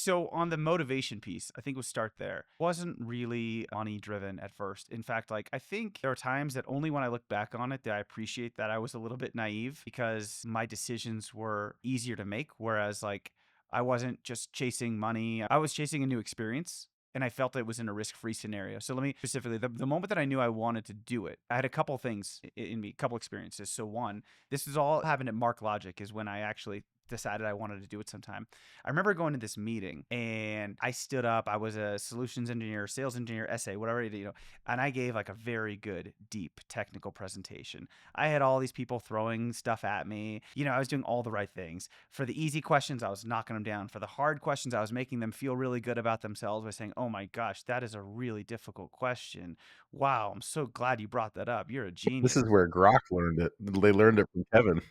So on the motivation piece, I think we'll start there. Wasn't really money driven at first. In fact, like I think there are times that only when I look back on it that I appreciate that I was a little bit naive because my decisions were easier to make. Whereas like I wasn't just chasing money, I was chasing a new experience. And I felt it was in a risk-free scenario. So let me specifically, the moment that I knew I wanted to do it, I had a couple things in me, a couple experiences. So one, this is all happened at Mark Logic is when I actually decided I wanted to do it sometime. I remember going to this meeting and I stood up. I was a solutions engineer, sales engineer, SA, whatever, and I gave like a very good, deep technical presentation. I had all these people throwing stuff at me. I was doing all the right things. For the easy questions, I was knocking them down. For the hard questions, I was making them feel really good about themselves by saying, oh my gosh, that is a really difficult question. Wow, I'm so glad you brought that up. You're a This genius. is where Grok learned it. They learned it from Kevin.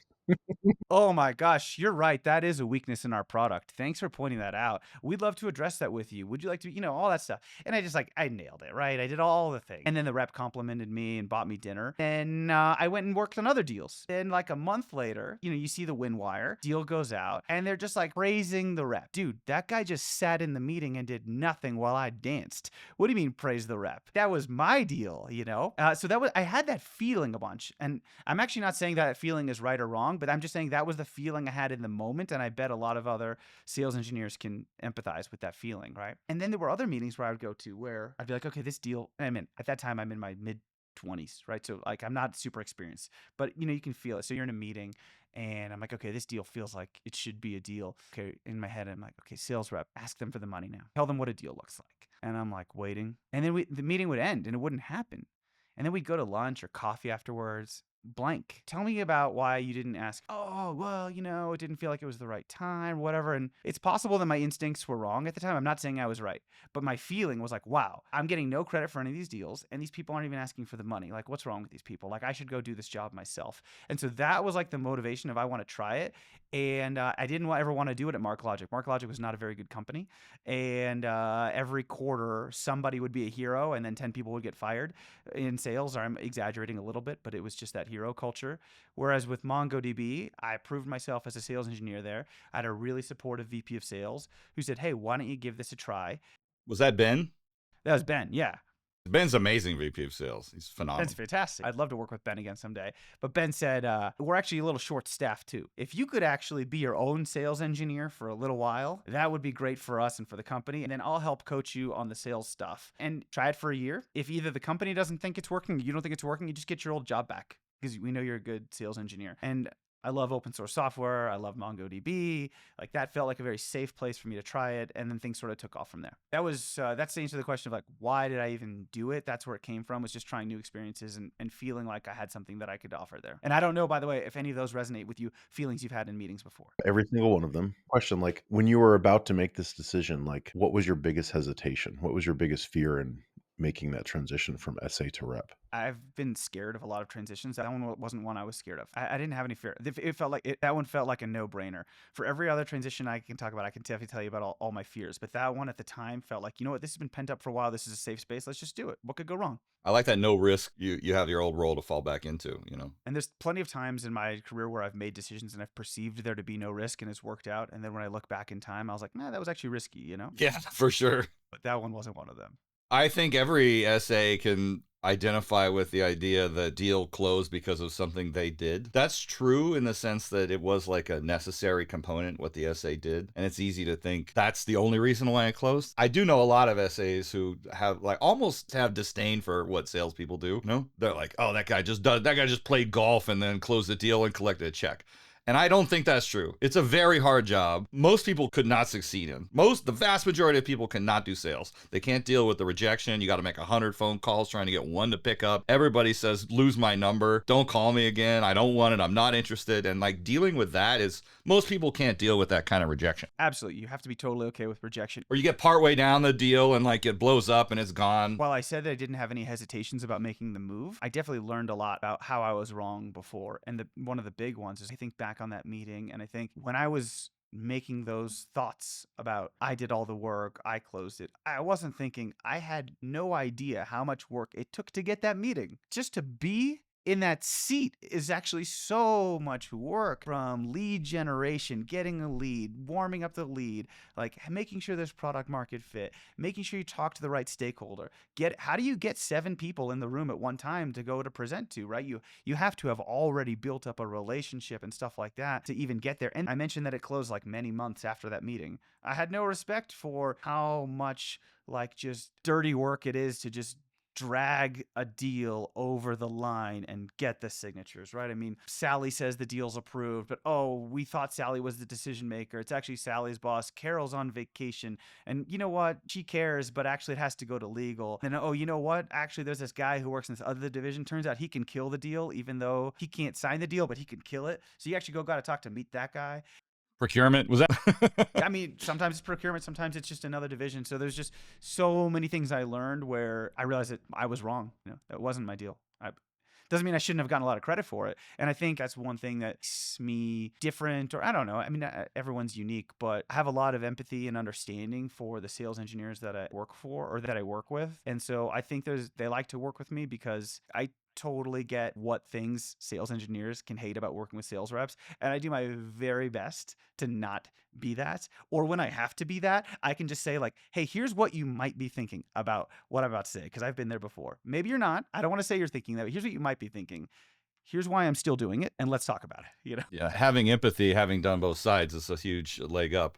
Oh my gosh, you're right. That is a weakness in our product. Thanks for pointing that out. We'd love to address that with you. Would you like to, all that stuff. And I just like, I nailed it, right? I did all the things. And then the rep complimented me and bought me dinner. And I went and worked on other deals. Then like a month later, you see the win wire, deal goes out, and they're just like praising the rep. Dude, that guy just sat in the meeting and did nothing while I danced. What do you mean praise the rep? That was my deal, So I had that feeling a bunch. And I'm actually not saying that feeling is right or wrong, but I'm just saying that was the feeling I had in the moment. And I bet a lot of other sales engineers can empathize with that feeling, right? And then there were other meetings where I would go to where I'd be like, okay, this deal, and at that time, I'm in my mid 20s, right? So like I'm not super experienced, but you can feel it. So you're in a meeting and I'm like, okay, this deal feels like it should be a deal. Okay, in my head, I'm like, okay, sales rep, ask them for the money now. Tell them what a deal looks like. And I'm like waiting. And then the meeting would end and it wouldn't happen. And then we'd go to lunch or coffee afterwards. Blank. Tell me about why you didn't ask. Oh, well, it didn't feel like it was the right time, whatever. And it's possible that my instincts were wrong at the time. I'm not saying I was right, but my feeling was like, wow, I'm getting no credit for any of these deals. And these people aren't even asking for the money. Like, what's wrong with these people? Like, I should go do this job myself. And so that was like the motivation of I want to try it. And I didn't ever want to do it at Mark Logic. Mark Logic was not a very good company. And every quarter, somebody would be a hero and then 10 people would get fired in sales. I'm exaggerating a little bit, but it was just that hero culture. Whereas with MongoDB, I proved myself as a sales engineer there. I had a really supportive VP of sales who said, hey, why don't you give this a try? Was that Ben? That was Ben, yeah. Ben's amazing VP of sales. He's phenomenal. Ben's fantastic. I'd love to work with Ben again someday. But Ben said, we're actually a little short-staffed too. If you could actually be your own sales engineer for a little while, that would be great for us and for the company. And then I'll help coach you on the sales stuff. And try it for a year. If either the company doesn't think it's working, you don't think it's working, you just get your old job back because we know you're a good sales engineer. And I love open source software. I love MongoDB. Like that felt like a very safe place for me to try it. And then things sort of took off from there. That's the answer to the question of like, why did I even do it? That's where it came from, was just trying new experiences and feeling like I had something that I could offer there. And I don't know, by the way, if any of those resonate with you, feelings you've had in meetings before. Every single one of them. Question, like when you were about to make this decision, like what was your biggest hesitation? What was your biggest fear in making that transition from SA to rep? I've been scared of a lot of transitions. That one wasn't one I was scared of. I didn't have any fear. It felt like that one felt like a no-brainer. For every other transition I can talk about, I can definitely tell you about all my fears. But that one at the time felt like, you know what, this has been pent up for a while. This is a safe space. Let's just do it. What could go wrong? I like that no risk. You have your old role to fall back into, And there's plenty of times in my career where I've made decisions and I've perceived there to be no risk and it's worked out. And then when I look back in time, I was like, nah, that was actually risky, Yeah, for sure. But that one wasn't one of them. I think every SA can identify with the idea that deal closed because of something they did. That's true in the sense that it was like a necessary component what the SA did, and it's easy to think that's the only reason why it closed. I do know a lot of SAs who have like almost have disdain for what salespeople do. They're like, oh, that guy just played golf and then closed the deal and collected a check. And I don't think that's true. It's a very hard job. Most people could not succeed in. The vast majority of people cannot do sales. They can't deal with the rejection. You got to make 100 phone calls trying to get one to pick up. Everybody says, lose my number. Don't call me again. I don't want it. I'm not interested. And like dealing with that is, most people can't deal with that kind of rejection. Absolutely. You have to be totally okay with rejection. Or you get partway down the deal and like it blows up and it's gone. While I said that I didn't have any hesitations about making the move, I definitely learned a lot about how I was wrong before. And one of the big ones is I think back on that meeting, and I think when I was making those thoughts about I did all the work, I closed it, I wasn't thinking, I had no idea how much work it took to get that meeting. Just to be in that seat is actually so much work, from lead generation, getting a lead, warming up the lead, like making sure there's product market fit, making sure you talk to the right stakeholder. How do you get 7 people in the room at one time to go to present to, right? You have to have already built up a relationship and stuff like that to even get there. And I mentioned that it closed like many months after that meeting. I had no respect for how much like just dirty work it is to just drag a deal over the line and get the signatures, right? I mean, Sally says the deal's approved, but oh, we thought Sally was the decision maker. It's actually Sally's boss. Carol's on vacation. And you know what? She cares, but actually it has to go to legal. And oh, you know what? Actually, there's this guy who works in this other division. Turns out he can kill the deal, even though he can't sign the deal, but he can kill it. So you actually got to talk to meet that guy. Procurement, was that? I mean, sometimes it's procurement, sometimes it's just another division. So there's just so many things I learned where I realized that I was wrong. That wasn't my deal. Doesn't mean I shouldn't have gotten a lot of credit for it. And I think that's one thing that makes me different, or I don't know. I mean, everyone's unique, but I have a lot of empathy and understanding for the sales engineers that I work for or that I work with. And so I think they like to work with me because I totally get what things sales engineers can hate about working with sales reps. And I do my very best to not be that. Or when I have to be that, I can just say like, hey, here's what you might be thinking about what I'm about to say, because I've been there before. Maybe you're not. I don't want to say you're thinking that, but here's what you might be thinking. Here's why I'm still doing it, and let's talk about it. Yeah, having empathy, having done both sides, is a huge leg up.